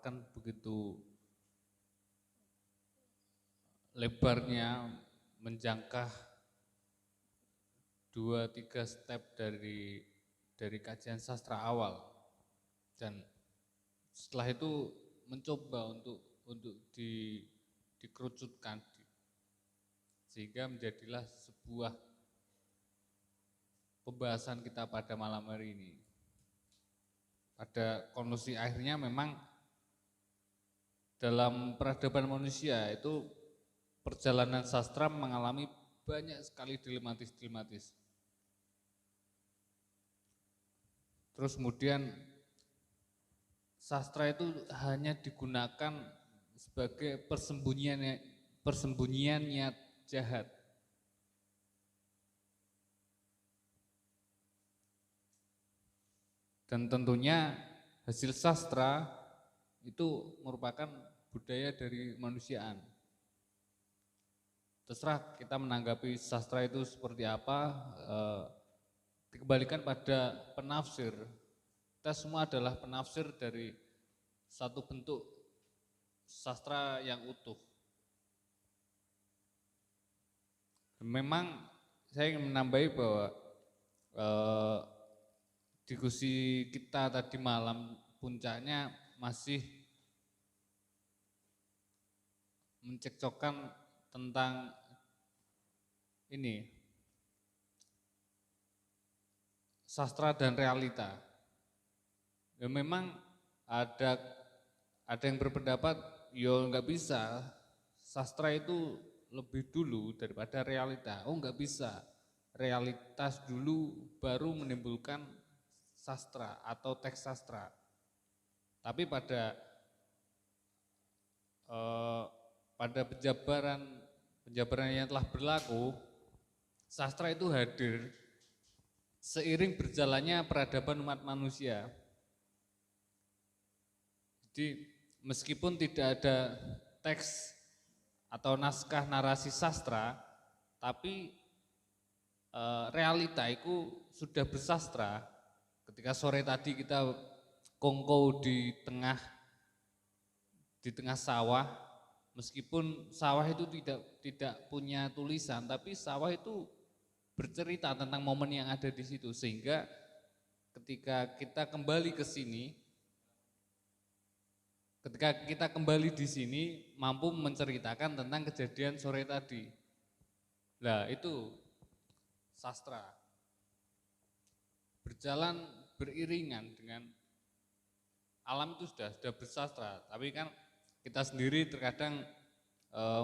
paparkan begitu lebarnya, menjangkau 2-3 step dari kajian sastra awal, dan setelah itu mencoba untuk dikerucutkan sehingga menjadilah sebuah pembahasan kita pada malam hari ini. Pada konklusi akhirnya memang dalam peradaban manusia itu perjalanan sastra mengalami banyak sekali dilematis. Terus kemudian sastra itu hanya digunakan sebagai persembunyian niat jahat. Dan tentunya hasil sastra itu merupakan budaya dari kemanusiaan. Terserah kita menanggapi sastra itu seperti apa, dikembalikan pada penafsir. Kita semua adalah penafsir dari satu bentuk sastra yang utuh. Memang saya ingin menambahi bahwa diskusi kita tadi malam puncaknya masih mencekcokkan tentang ini, sastra dan realita. Ya memang ada yang berpendapat, ya nggak bisa, sastra itu lebih dulu daripada realita. Oh nggak bisa, realitas dulu baru menimbulkan sastra atau teks sastra. Tapi pada penjabaran yang telah berlaku, sastra itu hadir seiring berjalannya peradaban umat manusia. Jadi meskipun tidak ada teks atau naskah narasi sastra, tapi realita itu sudah bersastra. Ketika sore tadi kita kongko di tengah sawah, meskipun sawah itu tidak punya tulisan, tapi sawah itu bercerita tentang momen yang ada di situ, sehingga ketika kita kembali ke sini, di sini mampu menceritakan tentang kejadian sore tadi. Nah, itu sastra. Berjalan beriringan dengan alam itu sudah bersastra, tapi kan kita sendiri terkadang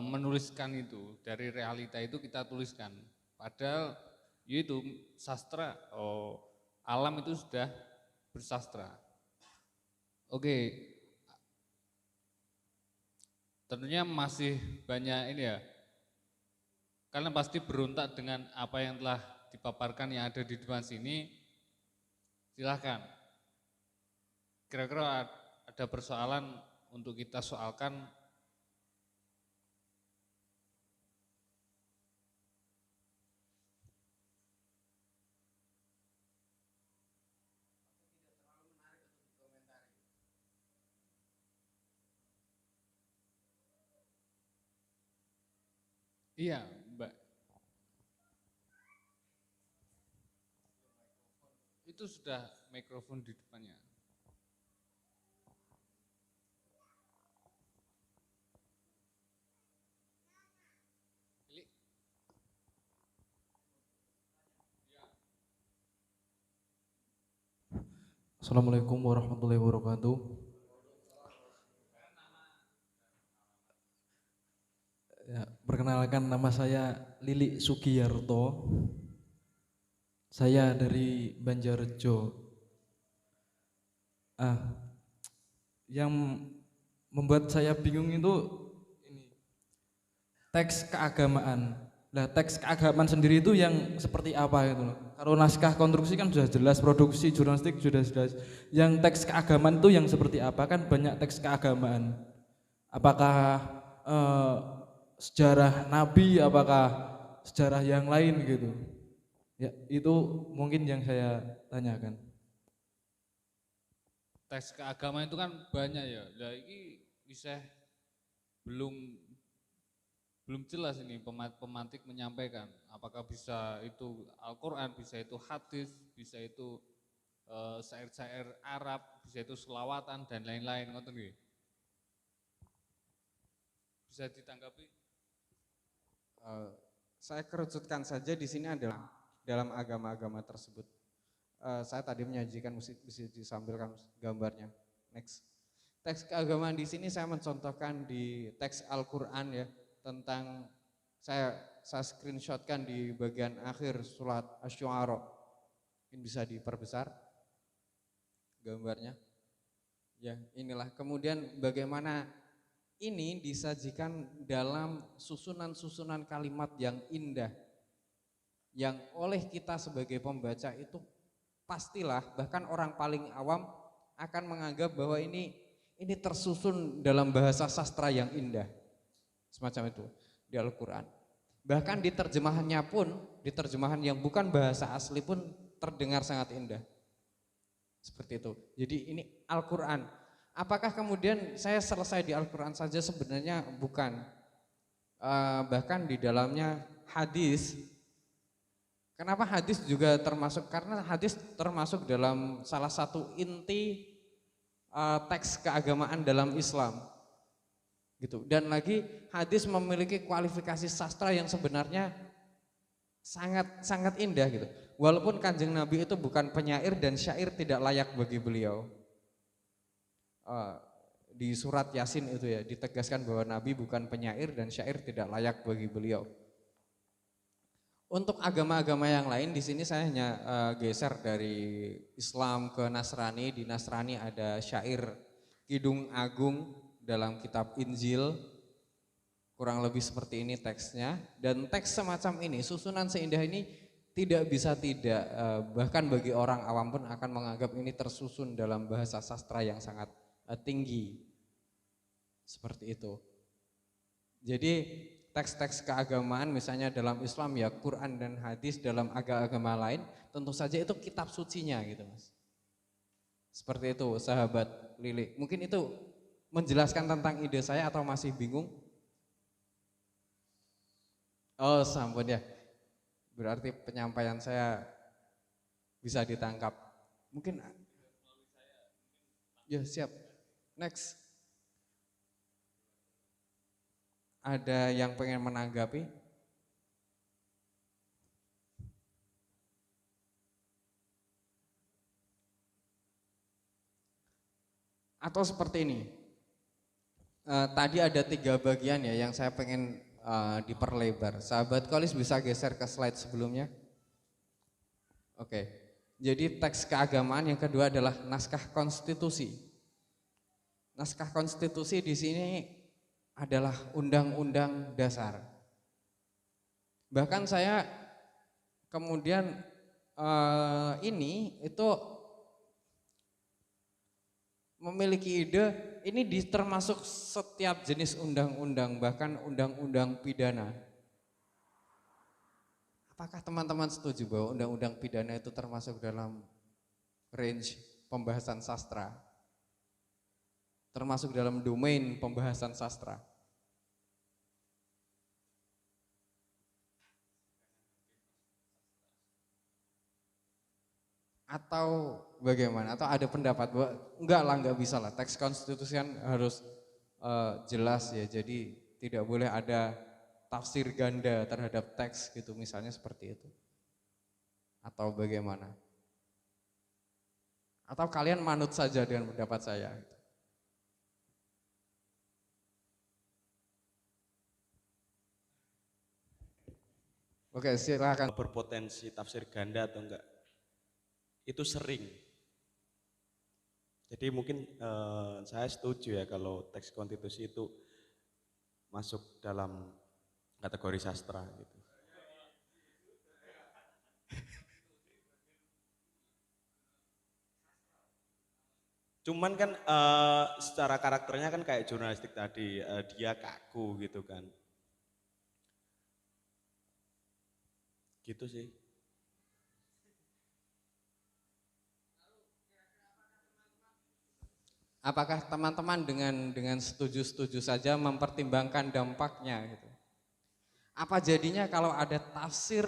menuliskan itu, dari realita itu kita tuliskan. Padahal yaitu sastra, alam itu sudah bersastra. Oke, tentunya masih banyak ini ya, kalian pasti berontak dengan apa yang telah dipaparkan yang ada di depan sini. Silahkan, kira-kira ada persoalan untuk kita soalkan. Iya, Mbak. Itu sudah mikrofon di depannya. Assalamualaikum warahmatullahi wabarakatuh. Ya, perkenalkan, nama saya Lili Sugiyarto. Saya dari Banjarjo. Yang membuat saya bingung itu ini, teks keagamaan. Nah, teks keagamaan sendiri itu yang seperti apa itu? Kalau naskah konstruksi kan sudah jelas, produksi jurnalistik sudah jelas. Yang teks keagamaan itu yang seperti apa? Kan banyak teks keagamaan. Apakah sejarah Nabi, apakah sejarah yang lain gitu? Ya, itu mungkin yang saya tanyakan. teks keagamaan itu kan banyak ya. Lah ini bisa belum belum jelas ini pemantik menyampaikan apakah bisa itu Al-Qur'an, bisa itu hadis, bisa itu syair-syair Arab, bisa itu selawatan dan lain-lain, ngoten nggih. Bisa ditanggapi? Eh, saya kerucutkan saja di sini adalah dalam agama-agama tersebut. Saya tadi menyajikan bisa disampilkan gambarnya. Next. Teks keagamaan di sini saya mencontohkan di teks Al-Qur'an ya, tentang saya screenshotkan di bagian akhir surat Asy-Syu'ara. Ini bisa diperbesar gambarnya. Ya, inilah. Kemudian bagaimana ini disajikan dalam susunan-susunan kalimat yang indah, yang oleh kita sebagai pembaca itu pastilah bahkan orang paling awam akan menganggap bahwa ini tersusun dalam bahasa sastra yang indah, semacam itu di Al-Quran. Bahkan di terjemahannya pun, di terjemahan yang bukan bahasa asli pun terdengar sangat indah, seperti itu. Jadi ini Al-Quran. Apakah kemudian saya selesai di Al-Quran saja? Sebenarnya bukan. Bahkan di dalamnya hadis. Kenapa hadis juga termasuk? Karena hadis termasuk dalam salah satu inti teks keagamaan dalam Islam. Gitu. Dan lagi hadis memiliki kualifikasi sastra yang sebenarnya sangat indah gitu. Walaupun Kanjeng Nabi itu bukan penyair dan syair tidak layak bagi beliau. Di surat Yasin itu ya ditegaskan bahwa Nabi bukan penyair dan syair tidak layak bagi beliau. Untuk agama-agama yang lain di sini saya hanya geser dari Islam ke Nasrani. Di Nasrani ada syair Kidung Agung dalam kitab Injil, kurang lebih seperti ini teksnya. Dan teks semacam ini, susunan seindah ini tidak bisa tidak, bahkan bagi orang awam pun akan menganggap ini tersusun dalam bahasa sastra yang sangat tinggi, seperti itu. Jadi teks-teks keagamaan misalnya dalam Islam ya Quran dan hadis, dalam agama lain tentu saja itu kitab sucinya gitu Mas. Seperti itu sahabat Lili. Mungkin itu menjelaskan tentang ide saya atau masih bingung? Oh sampun ya, berarti penyampaian saya bisa ditangkap. Mungkin ya siap. Next. Ada yang pengen menanggapi? Atau seperti ini, tadi ada 3 bagian ya yang saya pengen diperlebar. Sahabat Kolis bisa geser ke slide sebelumnya. Oke, jadi teks keagamaan yang kedua adalah naskah konstitusi. Naskah konstitusi di sini adalah undang-undang dasar. Bahkan saya kemudian ini itu memiliki ide ini termasuk setiap jenis undang-undang, bahkan undang-undang pidana. Apakah teman-teman setuju bahwa undang-undang pidana itu termasuk dalam range pembahasan sastra? Termasuk dalam domain pembahasan sastra. Atau bagaimana? Atau ada pendapat bahwa enggak bisa lah, teks konstitusi kan harus jelas ya, jadi tidak boleh ada tafsir ganda terhadap teks gitu misalnya, seperti itu. Atau bagaimana? Atau kalian manut saja dengan pendapat saya? Oke, silakan. Berpotensi tafsir ganda atau enggak, itu sering. Jadi mungkin saya setuju ya kalau teks konstitusi itu masuk dalam kategori sastra gitu. Cuman kan secara karakternya kan kayak jurnalistik tadi, dia kaku gitu kan. Gitu sih. Apakah teman-teman dengan setuju-setuju saja mempertimbangkan dampaknya gitu? Apa jadinya kalau ada tafsir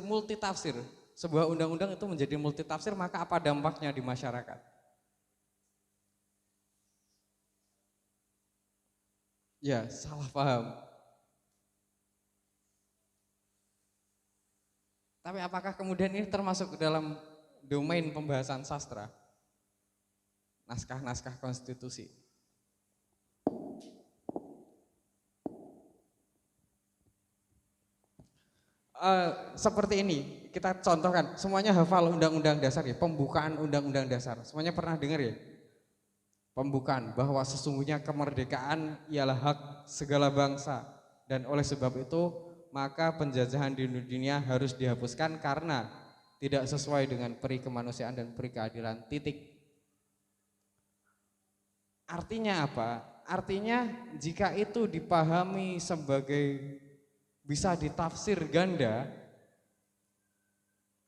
multitafsir, sebuah undang-undang itu menjadi multitafsir, maka apa dampaknya di masyarakat? Ya, salah paham. Tapi apakah kemudian ini termasuk ke dalam domain pembahasan sastra? Naskah-naskah konstitusi. Seperti ini, kita contohkan, semuanya hafal undang-undang dasar ya, pembukaan undang-undang dasar. Semuanya pernah dengar ya? Pembukaan bahwa sesungguhnya kemerdekaan ialah hak segala bangsa dan oleh sebab itu maka penjajahan di dunia harus dihapuskan karena tidak sesuai dengan peri kemanusiaan dan peri keadilan. Titik. Artinya apa? Artinya jika itu dipahami sebagai bisa ditafsir ganda,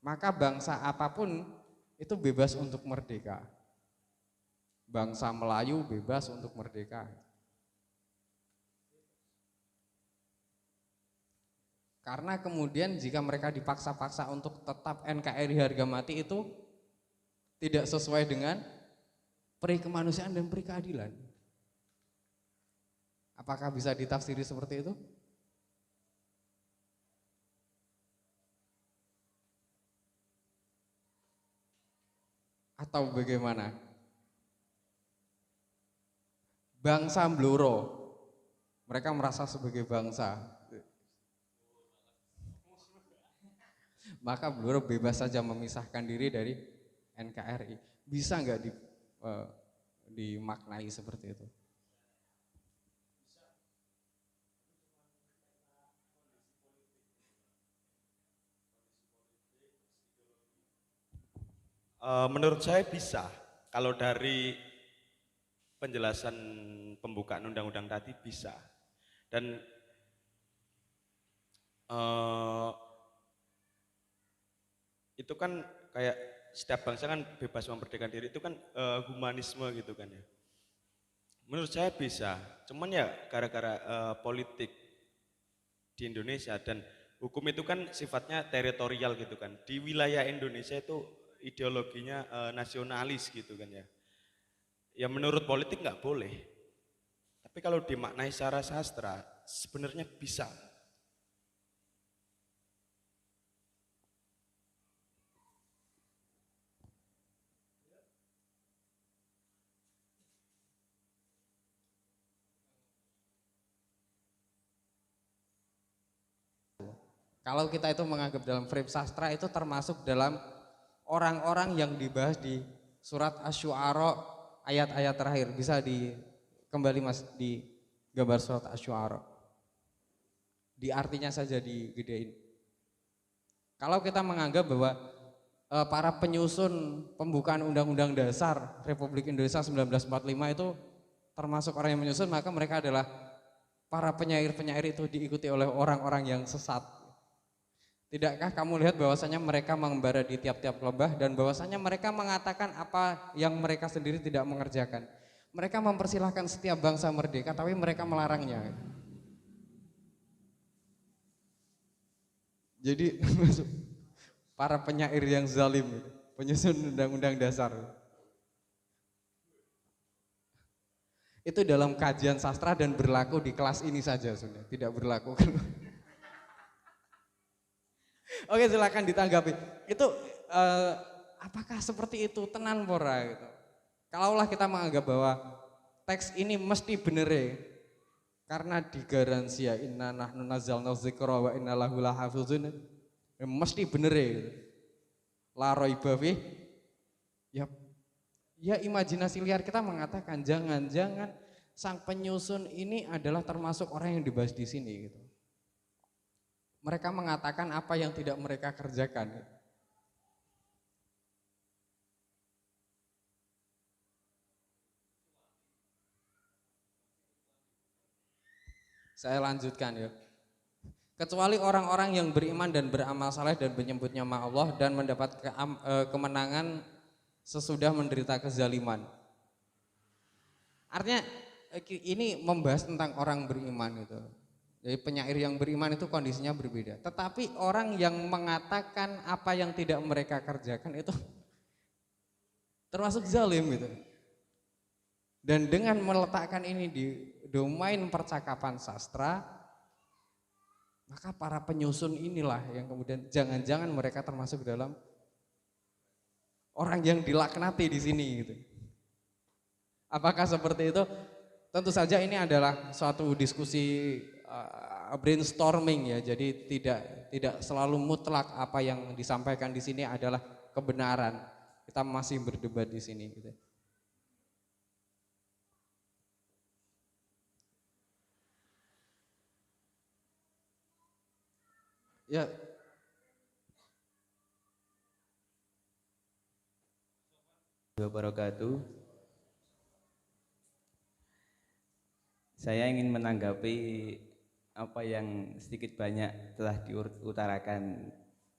maka bangsa apapun itu bebas untuk merdeka. Bangsa Melayu bebas untuk merdeka. Karena kemudian jika mereka dipaksa-paksa untuk tetap NKRI harga mati itu tidak sesuai dengan peri kemanusiaan dan peri keadilan. Apakah bisa ditafsiri seperti itu? Atau bagaimana? Bangsa Bloro, mereka merasa sebagai bangsa, maka Bloro bebas saja memisahkan diri dari NKRI. Bisa nggak dimaknai seperti itu? Menurut saya bisa. Kalau dari penjelasan pembukaan undang-undang tadi bisa. Dan itu kan kayak setiap bangsa kan bebas memerdekakan diri, itu kan humanisme gitu kan ya. Menurut saya bisa. Cuman ya gara-gara politik di Indonesia dan hukum itu kan sifatnya teritorial gitu kan. Di wilayah Indonesia itu ideologinya nasionalis gitu kan ya. Ya menurut politik nggak boleh. Tapi kalau dimaknai secara sastra sebenarnya bisa. Kalau kita itu menganggap dalam frame sastra itu termasuk dalam orang-orang yang dibahas di surat Asy-Syu'ara ayat-ayat terakhir. Bisa kembali Mas di gambar surat Asy-Syu'ara. Di artinya saja digedein. Kalau kita menganggap bahwa para penyusun pembukaan Undang-Undang Dasar Republik Indonesia 1945 itu termasuk orang yang menyusun, maka mereka adalah para penyair-penyair itu diikuti oleh orang-orang yang sesat. Tidakkah kamu lihat bahwasanya mereka mengembara di tiap-tiap lembah dan bahwasanya mereka mengatakan apa yang mereka sendiri tidak mengerjakan. Mereka mempersilahkan setiap bangsa merdeka tapi mereka melarangnya. Jadi para penyair yang zalim, penyusun undang-undang dasar. Itu dalam kajian sastra dan berlaku di kelas ini saja sudah, tidak berlaku. Oke, silakan ditanggapi. Itu apakah seperti itu tenan pora gitu. Kalaulah kita menganggap bahwa teks ini mesti bener karena digaransi ya inna nahnu nazzalna dzikra wa inna lahu lahafizun, mesti bener gitu. La raiba fi. Ya imajinasi liar kita mengatakan jangan-jangan sang penyusun ini adalah termasuk orang yang dibahas di sini gitu. Mereka mengatakan apa yang tidak mereka kerjakan. Saya lanjutkan ya. Kecuali orang-orang yang beriman dan beramal saleh dan menyebut nama Allah dan mendapat kemenangan sesudah menderita kezaliman. Artinya ini membahas tentang orang beriman itu. Jadi penyair yang beriman itu kondisinya berbeda. Tetapi orang yang mengatakan apa yang tidak mereka kerjakan itu termasuk zalim gitu. Dan dengan meletakkan ini di domain percakapan sastra, maka para penyusun inilah yang kemudian jangan-jangan mereka termasuk dalam orang yang dilaknati di sini gitu. Apakah seperti itu? Tentu saja ini adalah suatu diskusi brainstorming ya. Jadi tidak selalu mutlak apa yang disampaikan di sini adalah kebenaran. Kita masih berdebat di sini gitu. Ya. Wabarakatuh. Saya ingin menanggapi apa yang sedikit banyak telah diutarakan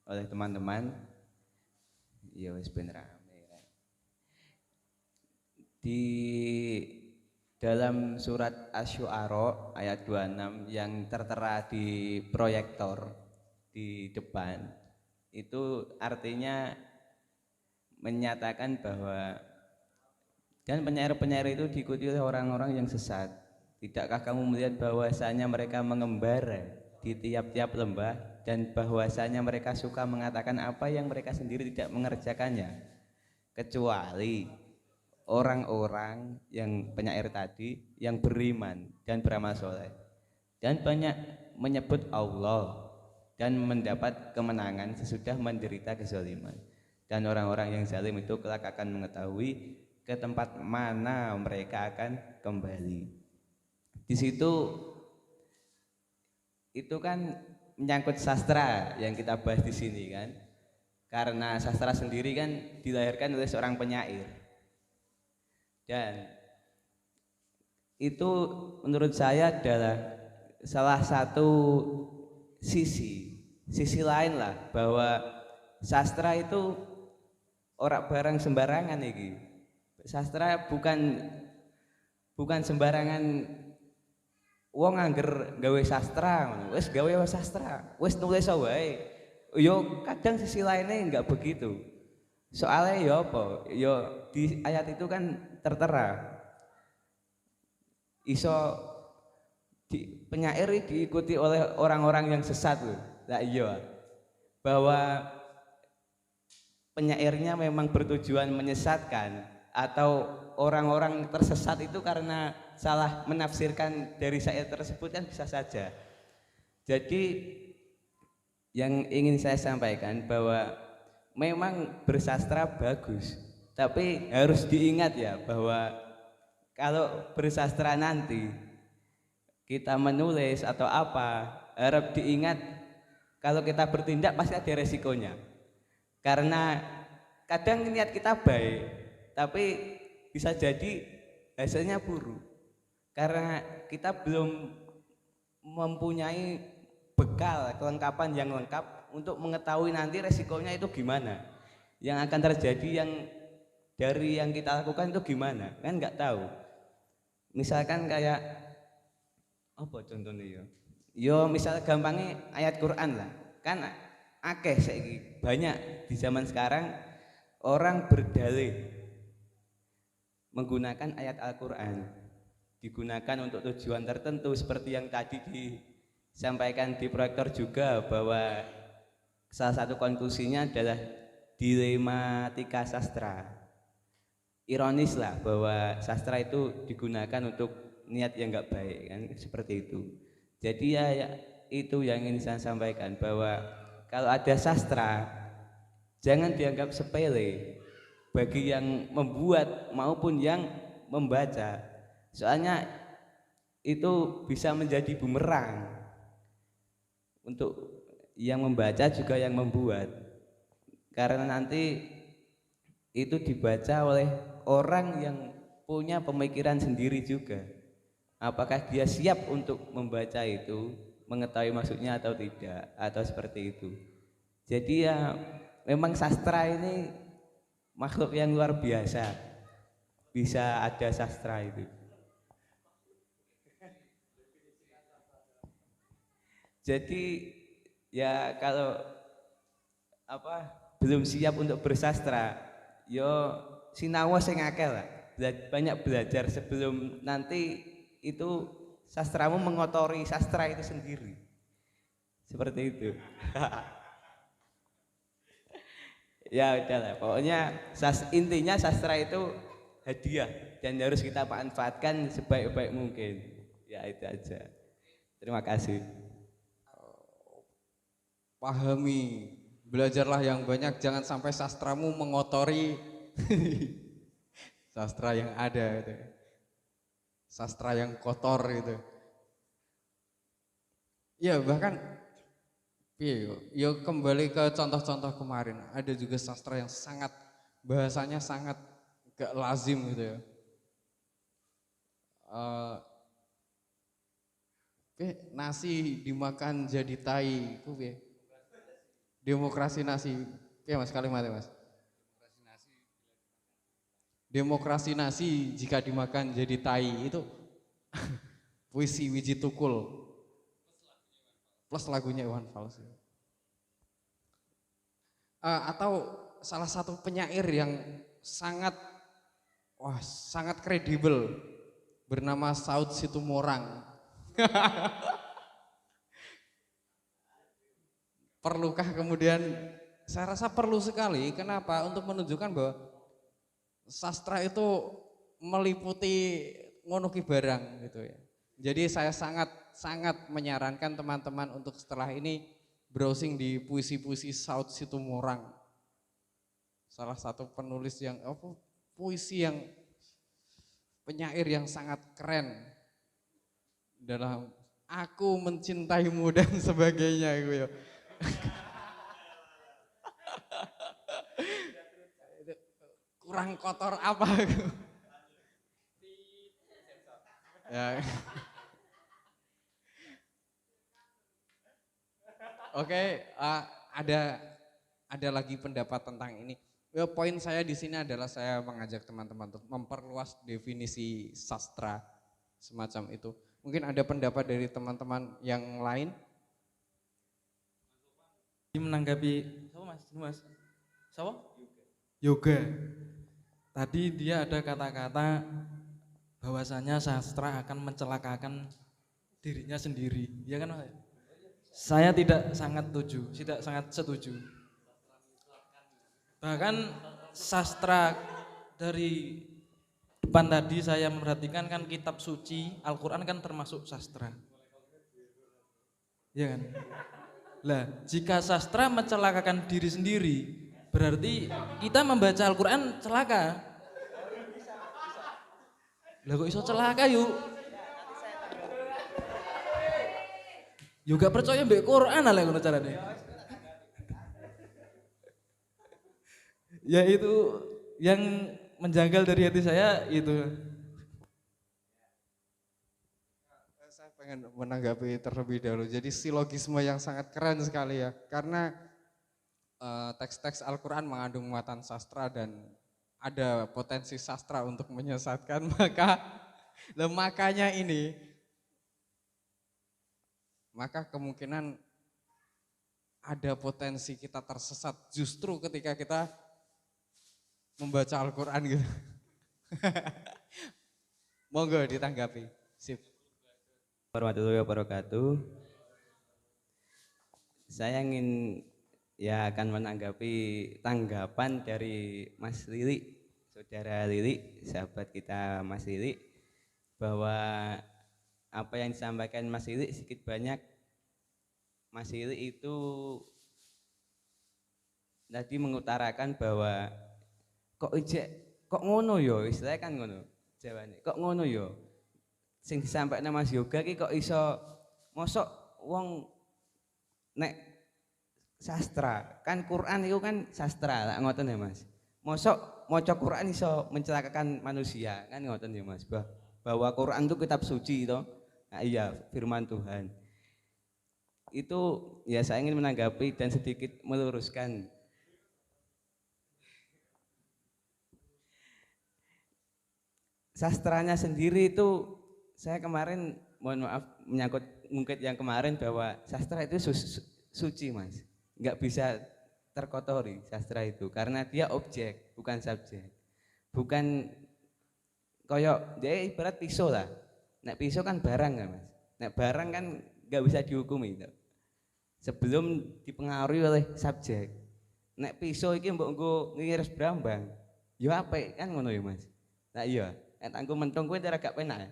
oleh teman-teman. Ya wis ben rame. Di dalam surat Asy-Syu'ara ayat 26 yang tertera di proyektor di depan, itu artinya menyatakan bahwa dan penyair-penyair itu diikuti oleh orang-orang yang sesat. Tidakkah kamu melihat bahwasanya mereka mengembara di tiap-tiap lembah dan bahwasanya mereka suka mengatakan apa yang mereka sendiri tidak mengerjakannya, kecuali orang-orang yang penyair tadi yang beriman dan beramal soleh dan banyak menyebut Allah dan mendapat kemenangan sesudah menderita kezaliman. Dan orang-orang yang zalim itu kelak akan mengetahui ke tempat mana mereka akan kembali. Di situ itu kan menyangkut sastra yang kita bahas di sini kan, karena sastra sendiri kan dilahirkan oleh seorang penyair, dan itu menurut saya adalah salah satu sisi lain lah, bahwa sastra itu ora barang sembarangan iki. Sastra bukan sembarangan. Wong angger gawe sastra, wis gawe sastra, wis nulis wae. Yo kadang sisi lainnya enggak begitu. Soalnya ya apa? Yo di ayat itu kan tertera iso penyair diikuti oleh orang-orang yang sesat loh. Lah iya. Bahwa penyairnya memang bertujuan menyesatkan atau orang-orang tersesat itu karena salah menafsirkan dari syair tersebut kan bisa saja. Jadi yang ingin saya sampaikan bahwa memang bersastra bagus, tapi harus diingat ya bahwa kalau bersastra nanti kita menulis atau apa, harap diingat kalau kita bertindak pasti ada resikonya. Karena kadang niat kita baik, tapi bisa jadi hasilnya buruk. Karena kita belum mempunyai bekal, kelengkapan yang lengkap untuk mengetahui nanti resikonya itu gimana, yang akan terjadi, yang dari yang kita lakukan itu gimana, kan nggak tahu. Misalkan kayak apa contohnya yo misal gampangnya ayat Quran lah, kan akeh saiki banyak di zaman sekarang orang berdalih menggunakan ayat Al-Quran, digunakan untuk tujuan tertentu seperti yang tadi disampaikan di proyektor juga, bahwa salah satu konklusinya adalah dilematika sastra. Ironis lah bahwa sastra itu digunakan untuk niat yang enggak baik kan, seperti itu. Jadi ya itu yang ingin saya sampaikan, bahwa kalau ada sastra jangan dianggap sepele bagi yang membuat maupun yang membaca. Soalnya itu bisa menjadi bumerang untuk yang membaca juga yang membuat, karena nanti itu dibaca oleh orang yang punya pemikiran sendiri juga. Apakah dia siap untuk membaca itu, mengetahui maksudnya atau tidak, atau seperti itu. Jadi ya memang sastra ini makhluk yang luar biasa bisa ada sastra itu. Jadi ya kalau apa belum siap untuk bersastra, yo sinau sing akeh lah. Banyak belajar sebelum nanti itu sastramu mengotori sastra itu sendiri. Seperti itu. Ya udahlah, pokoknya intinya sastra itu hadiah dan harus kita manfaatkan sebaik-baik mungkin. Ya itu aja. Terima kasih. Pahami, belajarlah yang banyak, jangan sampai sastramu mengotori sastra yang ada gitu. Sastra yang kotor gitu. Ya bahkan yo kembali ke contoh-contoh kemarin, ada juga sastra yang sangat bahasanya sangat gak lazim gitu ya. Nasi dimakan jadi tai, ku piye? Demokrasi nasi, ya mas kalimatnya mas. Demokrasi nasi jika dimakan jadi tai itu puisi Wiji Tukul plus lagunya Iwan Fals. Atau salah satu penyair yang sangat kredibel bernama Saud Situmorang. Perlukah kemudian, saya rasa perlu sekali, kenapa? Untuk menunjukkan bahwa sastra itu meliputi ngono ki barang gitu ya. Jadi saya sangat menyarankan teman-teman untuk setelah ini browsing di puisi-puisi Saud Situmorang. Salah satu penulis yang puisi yang penyair yang sangat keren dalam aku mencintaimu dan sebagainya gitu ya. Kurang kotor apa gitu. Ya. Oke, ada lagi pendapat tentang ini. Ya, poin saya di sini adalah saya mengajak teman-teman untuk memperluas definisi sastra semacam itu. Mungkin ada pendapat dari teman-teman yang lain. Menanggapi Mas siapa? Yoga. Tadi dia ada kata-kata bahwasanya sastra akan mencelakakan dirinya sendiri, ya kan Mas? Saya tidak sangat setuju. Bahkan sastra dari depan tadi saya memperhatikan kan kitab suci Al-Quran kan termasuk sastra, ya kan? Lah, jika sastra mencelakakan diri sendiri, berarti kita membaca Al-Quran celaka. Lah kok iso celaka yuk? Juga percaya mbek Quran lah ngono carane. Ya itu yang menjanggal dari hati saya itu. Saya pengen menanggapi terlebih dahulu. Jadi silogisme yang sangat keren sekali ya. Karena teks-teks Al-Quran mengandung muatan sastra dan ada potensi sastra untuk menyesatkan. Maka kemungkinan ada potensi kita tersesat justru ketika kita membaca Al-Quran gitu. Monggo ditanggapi. Sip. Warahmatullahi wabarakatuh. Saya ingin akan menanggapi tanggapan dari Mas Lili, saudara Lili, sahabat kita Mas Lili, bahwa apa yang disampaikan Mas Lili sedikit banyak Mas Lili itu tadi mengutarakan bahwa kok ngono yo, istilahnya kan ngono jawabannya, kok ngono yo sing disampaikan Mas Yoga ki kok iso mosok wong nek sastra kan Quran itu kan sastra lah ngoten ya Mas, mosok maca Quran iso mencelakakan manusia kan ngoten ya Mas, bahwa Quran itu kitab suci toh. Nah, iya firman Tuhan itu ya. Saya ingin menanggapi dan sedikit meluruskan sastranya sendiri itu saya kemarin mohon maaf menyangkut mungkin yang kemarin bahwa sastra itu suci Mas, nggak bisa terkotori sastra itu karena dia objek bukan subjek, bukan koyok dia ibarat pisau lah, nek pisau kan barang kan Mas, nek barang kan nggak bisa dihukumi itu sebelum dipengaruhi oleh subjek. Nek pisau iki mbok nggo ngiris brambang yo apik kan ngono ya Mas. Nah iya, nek tanggo mentung kuwi ora gak penak.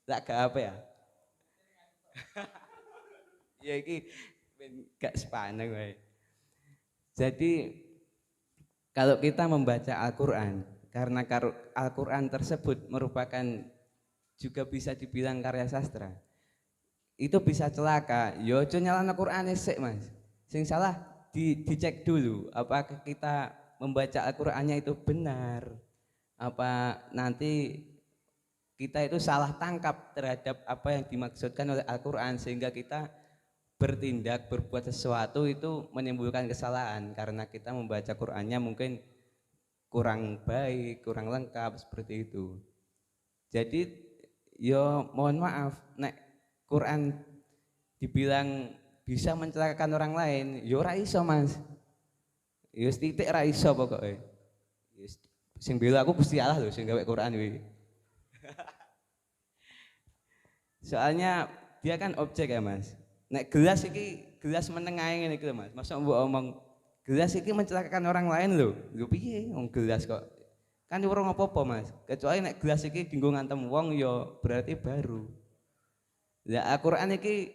Lah gak apa ya. Ya iki gak sepaneng wae. Jadi kalau kita membaca Al-Qur'an karena Al-Qur'an tersebut merupakan juga bisa dibilang karya sastra. Itu bisa celaka. Yo aja nyalahno Qur'ane sik Mas. Sing salah dicek dulu apakah kita membaca Al-Qur'annya itu benar. Apa nanti kita itu salah tangkap terhadap apa yang dimaksudkan oleh Al-Qur'an sehingga kita bertindak berbuat sesuatu itu menimbulkan kesalahan karena kita membaca Qur'annya mungkin kurang baik, kurang lengkap seperti itu. Jadi yo mohon maaf nek Quran dibilang bisa mencelakakan orang lain, yo ora iso Mas. Yo titik ora iso pokoke. Sing bela aku Gusti Allah lho sing gawe Quran kuwi. Soalnya dia kan objek ya Mas. Nek gelas iki gelas menengah ngene iki lho Mas. Masa mbok omong gelas iki mencelakakan orang lain lho. Lho piye wong gelas kok kan ora apa-apa Mas. Kecuali nek gelas iki dienggo ngantem wong ya berarti baru. Lah Al-Qur'an iki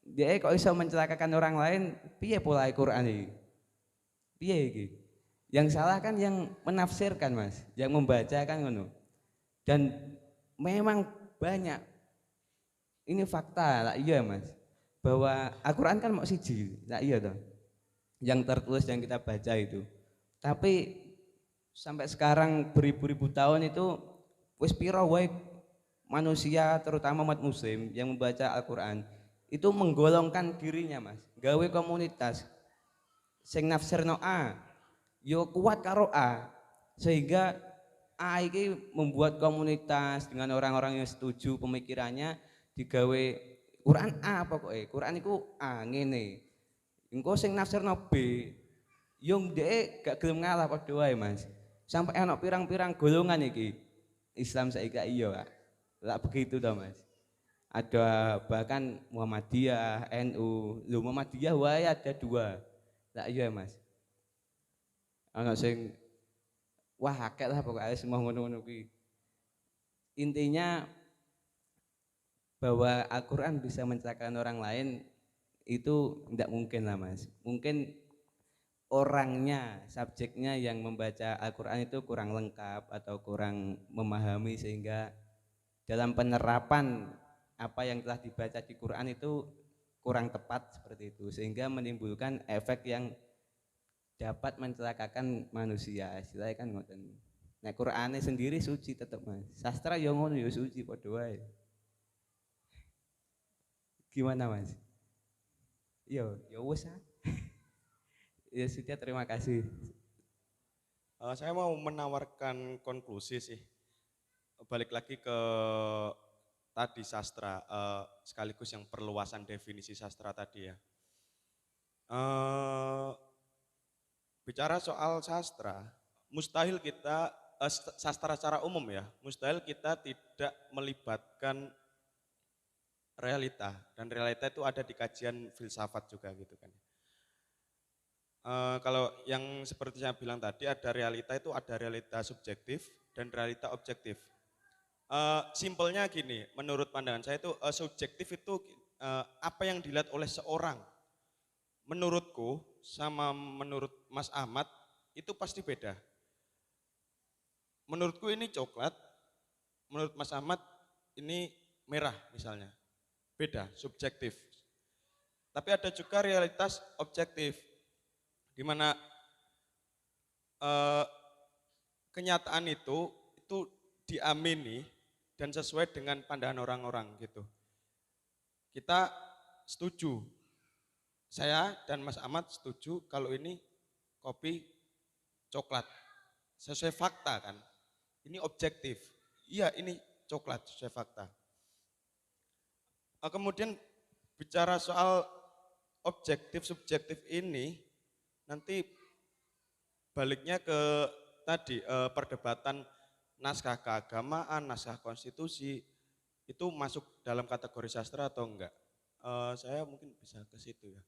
dia kok iso mencelakakan orang lain, piye pola Al-Qur'an iki? Piye iki? Yang salah kan yang menafsirkan Mas, yang membaca kan ngono. Dan memang banyak ini fakta lah iya Mas. Bahwa Al-Qur'an kan mau siji, lah iya toh. Yang tertulis yang kita baca itu. Tapi sampai sekarang beribu-ribu tahun itu wis pira wae manusia terutama umat muslim yang membaca Al-Qur'an itu menggolongkan dirinya Mas, gawe komunitas sing nafsirno A yo kuat karo A sehingga A iki membuat komunitas dengan orang-orang yang setuju pemikirannya digawe Quran A pokoknya Quran iku A ngene engko sing nafsirno B yo ndek gak gelem ngalah padha wae Mas sampai ana pirang-pirang golongan iki Islam saiki iya lah begitu toh Mas. Ada bahkan Muhammadiyah, NU. Lu Muhammadiyah wae ada 2. Lah iya Mas. Ana sing wah akeh lah pokoknya semua ngono-ngono kuwi. Intinya bahwa Al-Qur'an bisa mencelakakan orang lain itu tidak mungkin lah Mas. Mungkin orangnya, subjeknya yang membaca Al-Qur'an itu kurang lengkap atau kurang memahami sehingga dalam penerapan apa yang telah dibaca di Quran itu kurang tepat seperti itu sehingga menimbulkan efek yang dapat mencelakakan manusia istilahnya kan ngoten. Nah Qur'ane sendiri suci tetap Mas. Sastra yo ngono yo suci padha wae. Gimana Mas? Yo wis ah. Ya sudah terima kasih. Saya mau menawarkan konklusi sih. Balik lagi ke tadi sastra, sekaligus yang perluasan definisi sastra tadi ya. Bicara soal sastra, mustahil kita, sastra secara umum ya, mustahil kita tidak melibatkan realita. Dan realita itu ada di kajian filsafat juga gitu kan. Kalau yang seperti saya bilang tadi ada realita itu ada realita subjektif dan realita objektif. Simpelnya gini, menurut pandangan saya itu subjektif itu apa yang dilihat oleh seorang. Menurutku sama menurut Mas Ahmad itu pasti beda. Menurutku ini coklat, menurut Mas Ahmad ini merah misalnya. Beda, subjektif. Tapi ada juga realitas objektif, di mana kenyataan itu diamini dan sesuai dengan pandangan orang-orang gitu. Kita setuju, saya dan Mas Ahmad setuju kalau ini kopi coklat, sesuai fakta kan. Ini objektif, iya ini coklat sesuai fakta. Kemudian bicara soal objektif subjektif ini, nanti baliknya ke tadi perdebatan naskah keagamaan, naskah konstitusi, itu masuk dalam kategori sastra atau enggak? Saya mungkin bisa ke situ ya.